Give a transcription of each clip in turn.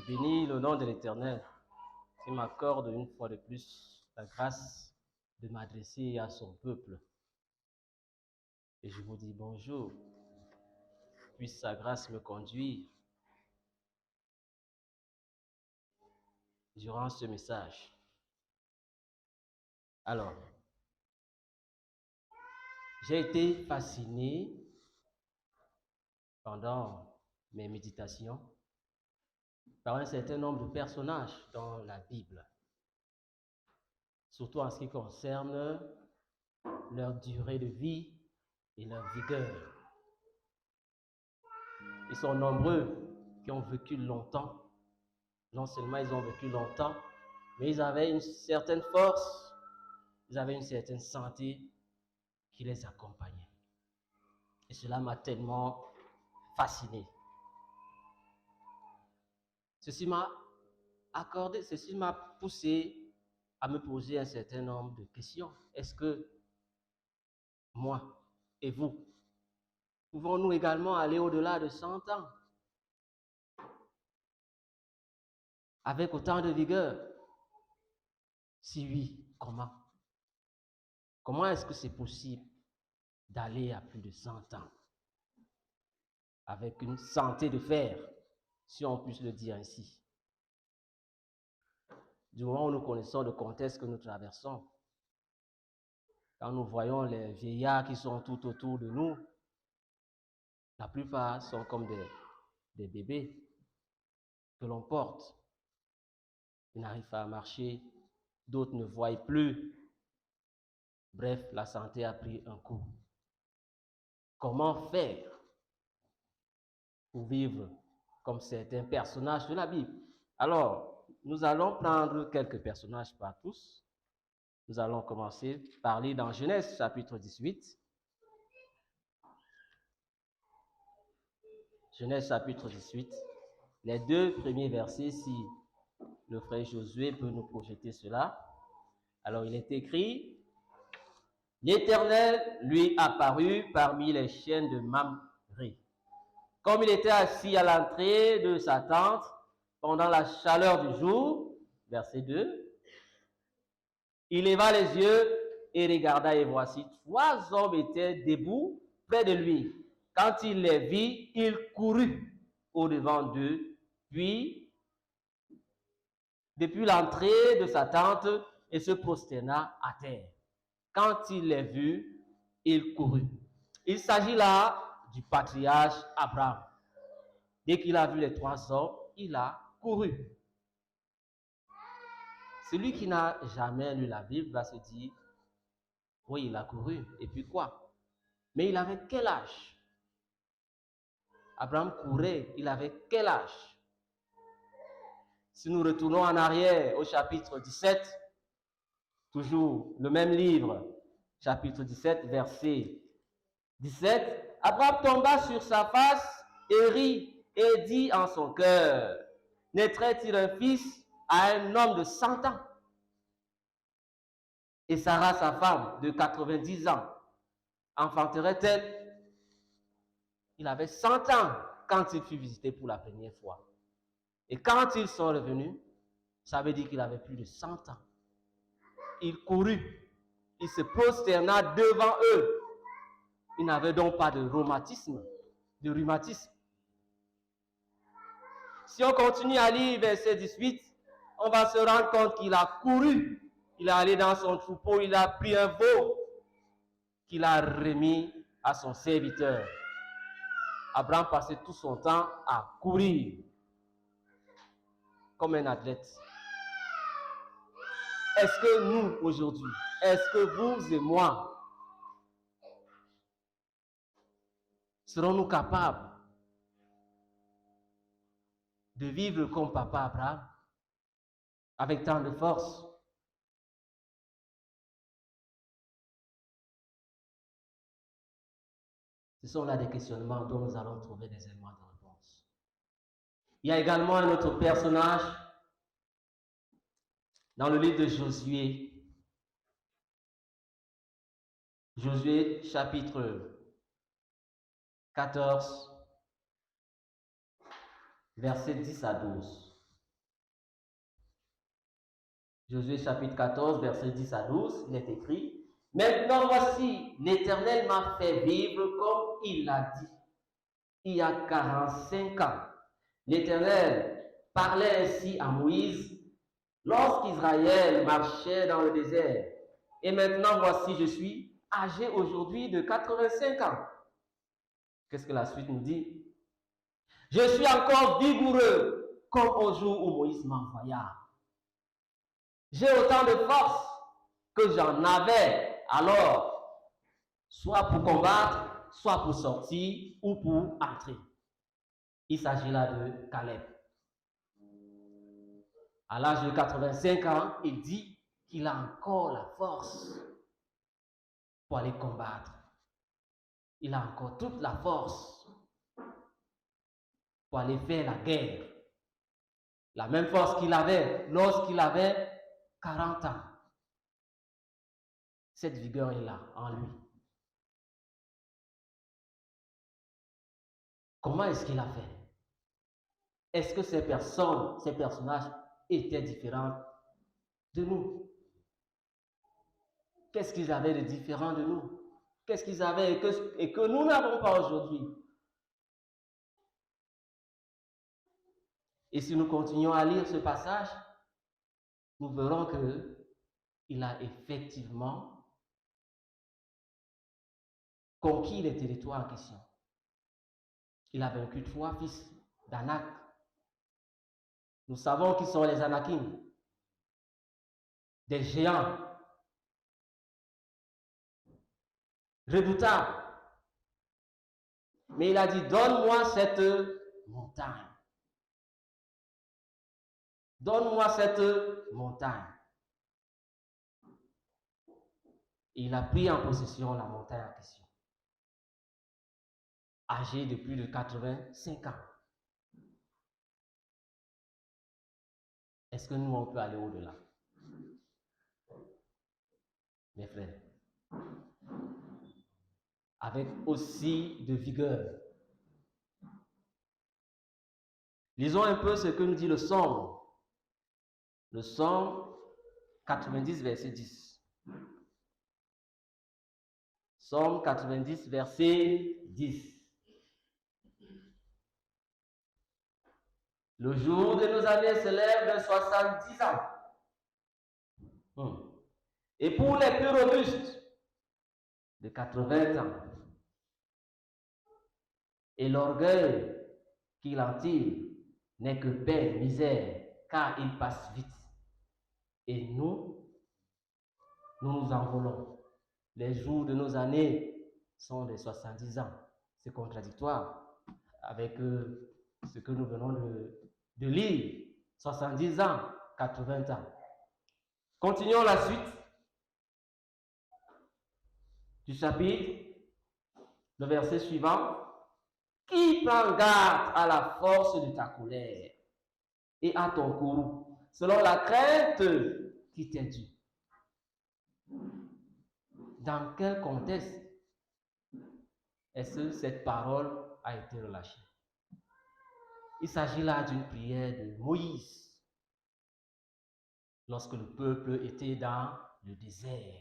bénis le nom de l'Éternel qui m'accorde une fois de plus la grâce de m'adresser à son peuple. Et je vous dis bonjour. Puisse sa grâce me conduire durant ce message. Alors, j'ai été fasciné pendant mes méditations par un certain nombre de personnages dans la Bible, surtout en ce qui concerne leur durée de vie et leur vigueur. Ils sont nombreux qui ont vécu longtemps. Non seulement ils ont vécu longtemps, mais ils avaient une certaine force, ils avaient une certaine santé qui les accompagnait. Et cela m'a tellement fasciné. Ceci m'a poussé à me poser un certain nombre de questions. Est-ce que moi et vous, pouvons-nous également aller au-delà de 100 ans avec autant de vigueur? Si oui, comment? Comment est-ce que c'est possible d'aller à plus de 100 ans avec une santé de fer, si on puisse le dire ainsi? Du moment où nous connaissons le contexte que nous traversons, quand nous voyons les vieillards qui sont tout autour de nous, la plupart sont comme des bébés que l'on porte. Ils n'arrivent pas à marcher, d'autres ne voient plus. Bref, la santé a pris un coup. Comment faire pour vivre comme certains personnages de la Bible? Alors, nous allons prendre quelques personnages par tous. Nous allons commencer par lire dans Genèse chapitre 18. Genèse chapitre 18. Les 2 premiers versets, si le frère Josué peut nous projeter cela. Alors, il est écrit: l'Éternel lui apparut parmi les chênes de Mamré. Comme il était assis à l'entrée de sa tente pendant la chaleur du jour, verset 2, il leva les yeux et regarda, et voici 3 hommes étaient debout près de lui. Quand il les vit, il courut au-devant d'eux, puis depuis l'entrée de sa tente, et se prosterna à terre. Quand il les vit, il courut. Il s'agit là du patriarche Abraham. Dès qu'il a vu les 3 hommes, il a couru. Celui qui n'a jamais lu la Bible va se dire: oui, il a couru, et puis quoi? Mais il avait quel âge? Abraham courait, il avait quel âge? Si nous retournons en arrière au chapitre 17, toujours le même livre, chapitre 17, verset 17, Abraham tomba sur sa face et rit et dit en son cœur: naîtrait-il un fils à un homme de 100 ans? Et Sarah, sa femme, de 90 ans, enfanterait-elle? Il avait 100 ans quand il fut visité pour la première fois. Et quand ils sont revenus, ça veut dire qu'il avait plus de 100 ans. Il courut, il se prosterna devant eux. Il n'avait donc pas de rhumatisme. Si on continue à lire verset 18, on va se rendre compte qu'il a couru. Il est allé dans son troupeau, il a pris un veau qu'il a remis à son serviteur. Abraham passait tout son temps à courir comme un athlète. Est-ce que nous, aujourd'hui, est-ce que vous et moi, serons-nous capables de vivre comme papa Abraham, avec tant de force? Ce sont là des questionnements dont nous allons trouver des éléments de réponse. Il y a également un autre personnage dans le livre de Josué. Josué chapitre 14, versets 10 à 12. Josué chapitre 14, versets 10 à 12, il est écrit, « Maintenant voici, l'Éternel m'a fait vivre comme il l'a dit. Il y a 45 ans, l'Éternel parlait ainsi à Moïse lorsqu'Israël marchait dans le désert. Et maintenant voici, je suis âgé aujourd'hui de 85 ans. » Qu'est-ce que la suite nous dit? « Je suis encore vigoureux comme au jour où Moïse m'envoya. J'ai autant de force que j'en avais alors, soit pour combattre, soit pour sortir ou pour entrer. » Il s'agit là de Caleb. À l'âge de 85 ans, il dit qu'il a encore la force pour aller combattre. Il a encore toute la force pour aller faire la guerre. La même force qu'il avait lorsqu'il avait 40 ans. Cette vigueur est là, en lui. Comment est-ce qu'il a fait? Est-ce que ces personnages étaient différents de nous? Qu'est-ce qu'ils avaient de différent de nous? Qu'est-ce qu'ils avaient et que nous n'avons pas aujourd'hui? Et si nous continuons à lire ce passage, nous verrons qu'il a effectivement conquis les territoires en question. Il a vaincu 3 fils d'Anak. Nous savons qui sont les Anakim, des géants redoutables. Mais il a dit, donne-moi cette montagne. Donne-moi cette montagne. Et il a pris en possession la montagne en question. Âgé de plus de 85 ans. Est-ce que nous, on peut aller au-delà? Mes frères. Avec aussi de vigueur. Lisons un peu ce que nous dit le psaume. Le psaume 90, verset 10. Psaume 90, verset 10. Le jour de nos années s'élève de 70 ans. Et pour les plus robustes, de 80 ans. Et l'orgueil qu'il en tire n'est que peine, misère, car il passe vite. Et nous nous envolons. Les jours de nos années sont de 70 ans. C'est contradictoire avec ce que nous venons de lire. 70 ans, 80 ans. Continuons la suite du chapitre, le verset suivant. Qui prend garde à la force de ta colère et à ton courroux, selon la crainte qui t'est due? Dans quel contexte est-ce que cette parole a été relâchée? Il s'agit là d'une prière de Moïse, lorsque le peuple était dans le désert.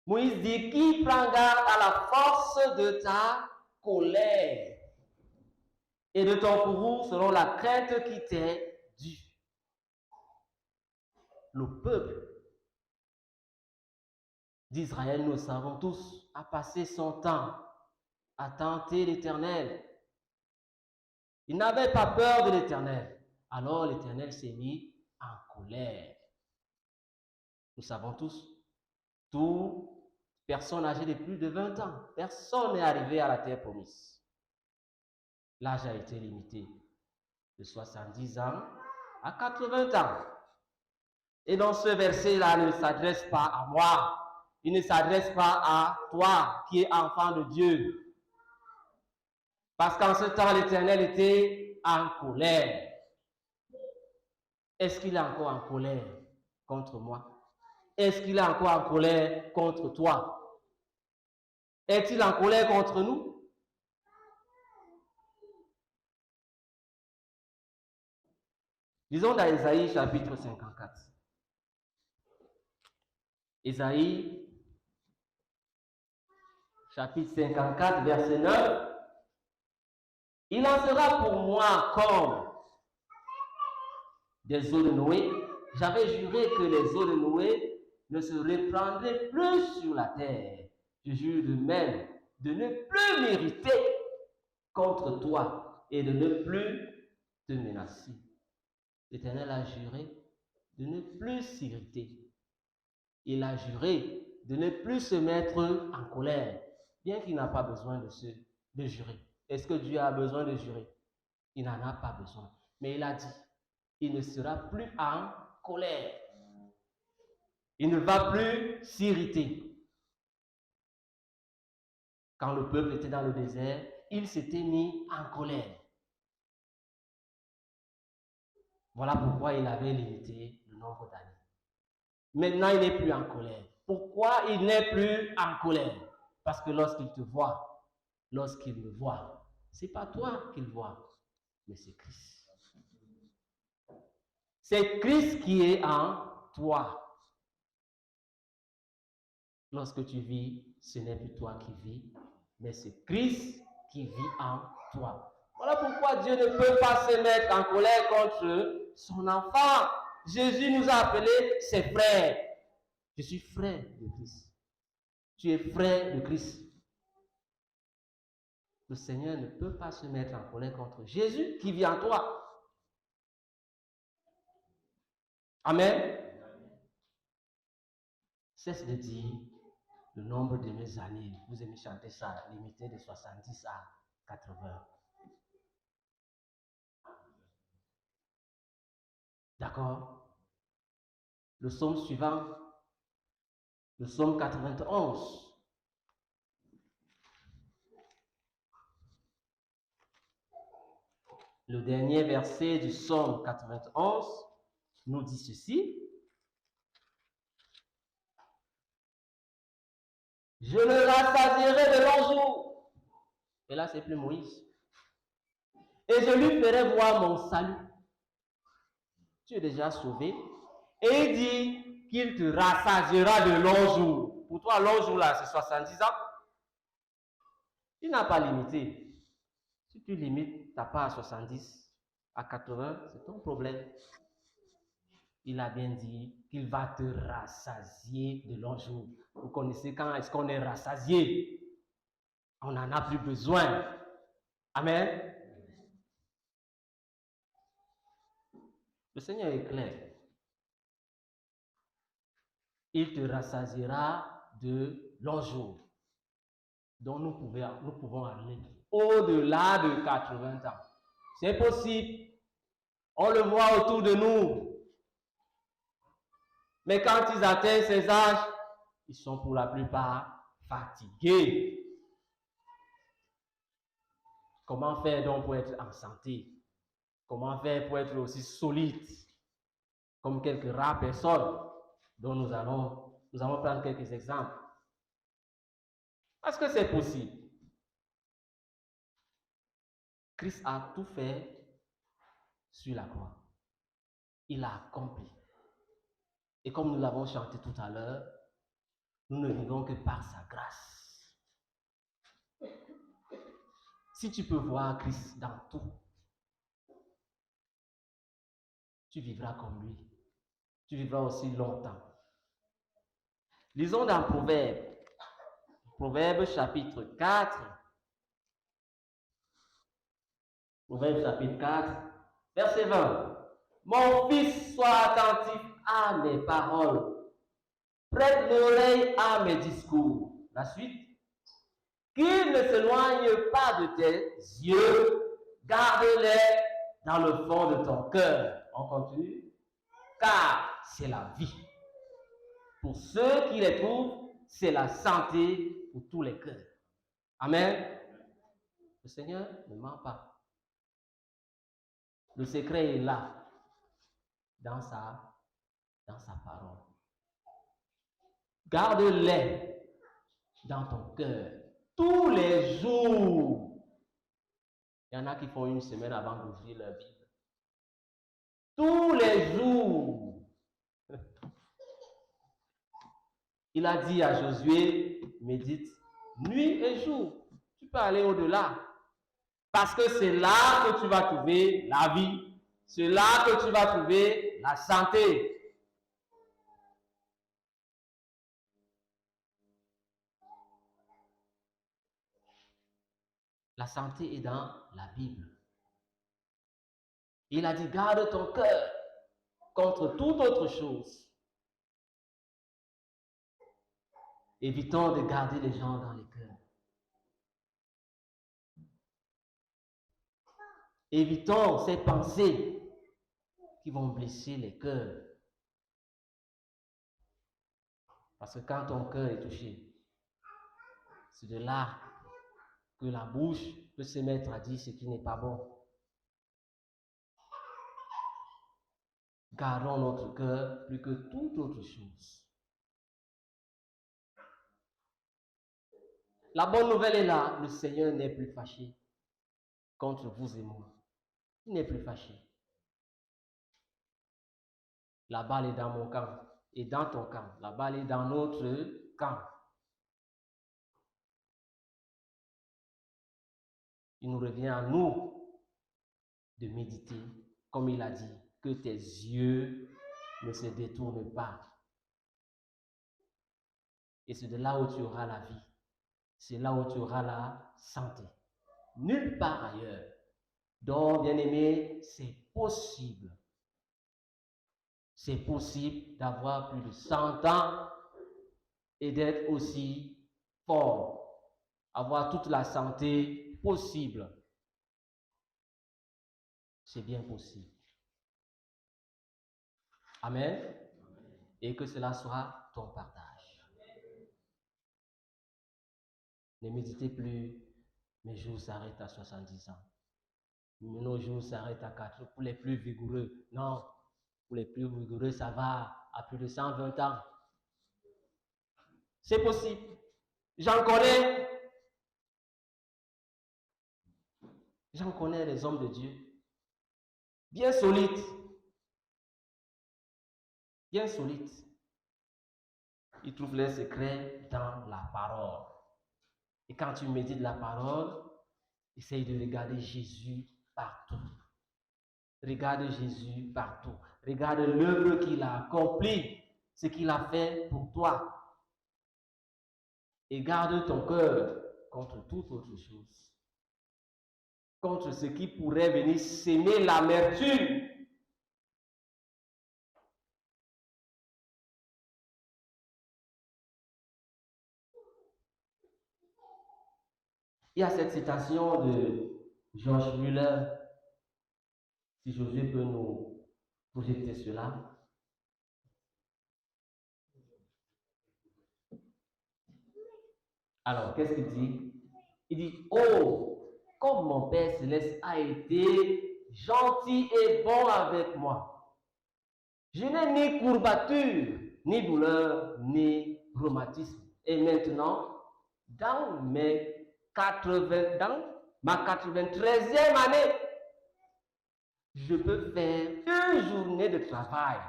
Moïse dit, qui prend garde à la force de ta colère et de ton courroux selon la crainte qui t'est due? Le peuple d'Israël, nous savons tous, a passé son temps à tenter l'Éternel. Il n'avait pas peur de l'Éternel. Alors l'Éternel s'est mis en colère. Nous savons tous, toute personne âgée de plus de 20 ans, personne n'est arrivé à la terre promise. L'âge a été limité de 70 ans à 80 ans. Et donc ce verset-là ne s'adresse pas à moi. Il ne s'adresse pas à toi qui es enfant de Dieu. Parce qu'en ce temps, l'Éternel était en colère. Est-ce qu'il est encore en colère contre moi? Est-ce qu'il est encore en colère contre toi? Est-il en colère contre nous? Lisons dans Ésaïe chapitre 54. Ésaïe chapitre 54, verset 9. Il en sera pour moi comme des eaux de Noé. J'avais juré que les eaux de Noé ne se répandrait plus sur la terre. Je jure de même de ne plus m'irriter contre toi et de ne plus te menacer. L'Éternel a juré de ne plus s'irriter. Il a juré de ne plus se mettre en colère, bien qu'il n'a pas besoin de jurer. Est-ce que Dieu a besoin de jurer? Il n'en a pas besoin. Mais il a dit, il ne sera plus en colère. Il ne va plus s'irriter. Quand le peuple était dans le désert, il s'était mis en colère. Voilà pourquoi il avait limité le nombre d'années. Maintenant, il n'est plus en colère. Pourquoi il n'est plus en colère? Parce que lorsqu'il te voit, lorsqu'il me voit, ce n'est pas toi qu'il voit, mais c'est Christ. C'est Christ qui est en toi. Lorsque tu vis, ce n'est plus toi qui vis, mais c'est Christ qui vit en toi. Voilà pourquoi Dieu ne peut pas se mettre en colère contre son enfant. Jésus nous a appelés ses frères. Je suis frère de Christ. Tu es frère de Christ. Le Seigneur ne peut pas se mettre en colère contre Jésus qui vit en toi. Amen. Cesse de dire le nombre de mes années. Vous aimez chanter ça, limité de 70 à 80. D'accord? Le psaume suivant, le psaume 91. Le dernier verset du psaume 91 nous dit ceci. Je le rassasierai de longs jours. Et là, c'est plus Moïse. Et je lui ferai voir mon salut. Tu es déjà sauvé. Et il dit qu'il te rassasiera de longs jours. Pour toi, longs jours là, c'est 70 ans. Il n'a pas limité. Si tu limites ta part à 70, à 80, c'est ton problème. Il a bien dit qu'il va te rassasier de longs jours. Vous connaissez quand est-ce qu'on est rassasié? On n'en a plus besoin. Amen. Le Seigneur est clair. Il te rassasiera de longs jours. Donc nous pouvons aller au-delà de 80 ans. C'est possible. On le voit autour de nous. Mais quand ils atteignent ces âges, ils sont pour la plupart fatigués. Comment faire donc pour être en santé? Comment faire pour être aussi solide? Comme quelques rares personnes dont nous allons prendre quelques exemples. Est-ce que c'est possible? Christ a tout fait sur la croix. Il a accompli. Et comme nous l'avons chanté tout à l'heure, nous ne vivons que par sa grâce. Si tu peux voir Christ dans tout, tu vivras comme lui. Tu vivras aussi longtemps. Lisons dans Proverbe. Proverbe chapitre 4. Proverbe chapitre 4, verset 20. Mon fils, sois attentif à mes paroles. Prête l'oreille à mes discours. La suite. Qu'il ne s'éloigne pas de tes yeux. Garde-les dans le fond de ton cœur. On continue. Car c'est la vie. Pour ceux qui les trouvent, c'est la santé pour tous les cœurs. Amen. Le Seigneur ne ment pas. Le secret est là, dans sa parole. Garde-les dans ton cœur tous les jours. Il y en a qui font une semaine avant d'ouvrir leur Bible. tous les jours. Il a dit à Josué, médite nuit et jour. Tu peux aller au-delà. Parce que c'est là que tu vas trouver la vie. C'est là que tu vas trouver la santé. La santé est dans la Bible. Il a dit, garde ton cœur contre toute autre chose. Évitons de garder les gens dans les cœurs. Évitons ces pensées qui vont blesser les cœurs. Parce que quand ton cœur est touché, c'est de là que la bouche peut se mettre à dire ce qui n'est pas bon. Gardons notre cœur plus que toute autre chose. La bonne nouvelle est là, le Seigneur n'est plus fâché contre vous et moi. Il n'est plus fâché. La balle est dans mon camp et dans ton camp. La balle est dans notre camp. Il nous revient à nous de méditer, comme il a dit, que tes yeux ne se détournent pas. Et c'est de là où tu auras la vie. C'est là où tu auras la santé. Nulle part ailleurs. Donc, bien-aimé, c'est possible. C'est possible d'avoir plus de 100 ans et d'être aussi fort. Avoir toute la santé possible. C'est bien possible. Amen. Et que cela soit ton partage. Ne méditez plus, mes jours s'arrêtent à 70 ans. Nos jours s'arrêtent à 4. Pour les plus vigoureux, non. Pour les plus vigoureux, ça va à plus de 120 ans. C'est possible. J'en connais les hommes de Dieu. Bien solides. Bien solides. Ils trouvent leurs secrets dans la parole. Et quand tu médites la parole, essaye de regarder Jésus partout. Regarde Jésus partout. Regarde l'œuvre qu'il a accomplie, ce qu'il a fait pour toi. Et garde ton cœur contre toute autre chose. Contre ce qui pourrait venir s'aimer l'amertume. Il y a cette citation de George Muller. Si Josué peut nous projeter cela. Alors, qu'est-ce qu'il dit? Il dit, oh, comme mon Père Céleste a été gentil et bon avec moi. Je n'ai ni courbature, ni douleur, ni rhumatisme. Et maintenant, dans ma 93e année, je peux faire une journée de travail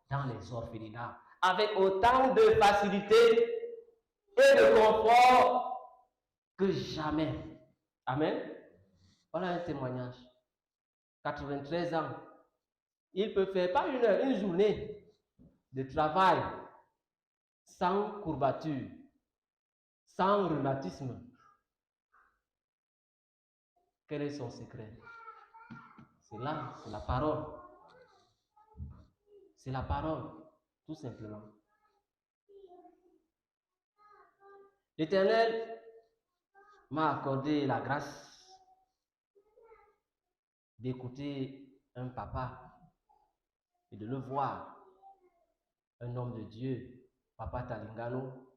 dans les orphelinats avec autant de facilité et de confort que jamais. Amen. Voilà un témoignage. 93 ans. Il peut faire pas une heure, une journée de travail sans courbature, sans rhumatisme. Quel est son secret? C'est là, c'est la parole. C'est la parole, tout simplement. L'Éternel m'a accordé la grâce d'écouter un papa et de le voir, un homme de Dieu, Papa Talingano.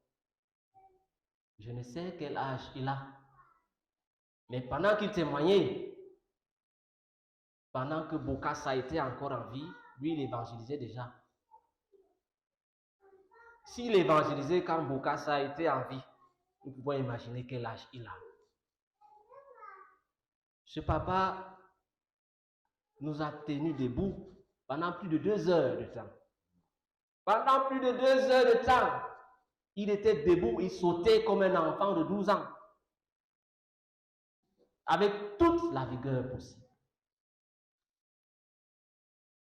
Je ne sais quel âge il a, mais pendant qu'il témoignait, pendant que Bokassa était encore en vie, lui, il évangélisait déjà. S'il évangélisait quand Bokassa était en vie, nous pouvons imaginer quel âge il a. Ce papa nous a tenus debout pendant plus de 2 heures de temps. Pendant plus de 2 heures de temps, il était debout, il sautait comme un enfant de 12 ans, avec toute la vigueur possible.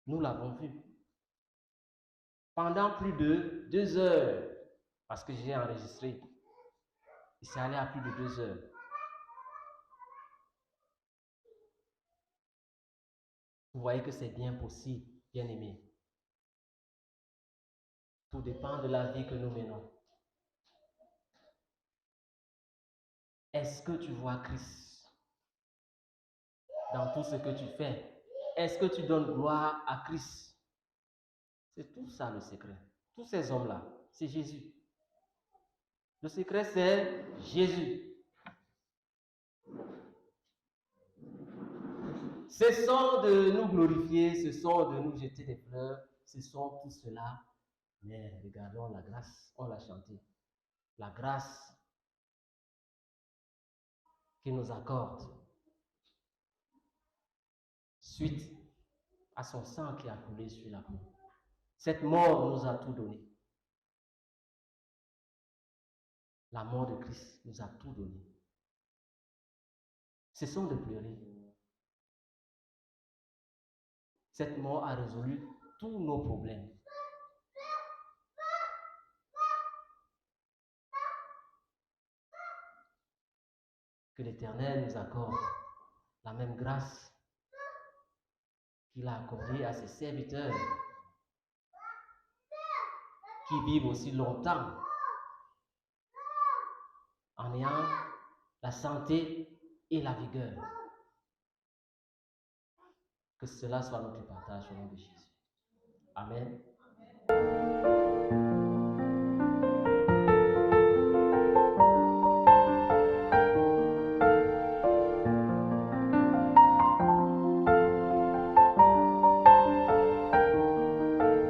Nous l'avons vu. Pendant plus de 2 heures, parce que j'ai enregistré, il s'est allé à plus de 2 heures. Vous voyez que c'est bien possible, bien aimé. Tout dépend de la vie que nous menons. Est-ce que tu vois Christ dans tout ce que tu fais? Est-ce que tu donnes gloire à Christ? C'est tout ça le secret. Tous ces hommes-là, c'est Jésus. Le secret, c'est Jésus. Cessons de nous glorifier, cessons de nous jeter des fleurs, cessons tout cela. Mais regardons la grâce, on l'a chanté. La grâce qu'il nous accorde suite à son sang qui a coulé sur la croix. Cette mort nous a tout donné. La mort de Christ nous a tout donné. Cessons de pleurer. Cette mort a résolu tous nos problèmes. Que l'Éternel nous accorde la même grâce qu'il a accordée à ses serviteurs qui vivent aussi longtemps en ayant la santé et la vigueur. Que cela soit notre partage au nom de Jésus. Amen.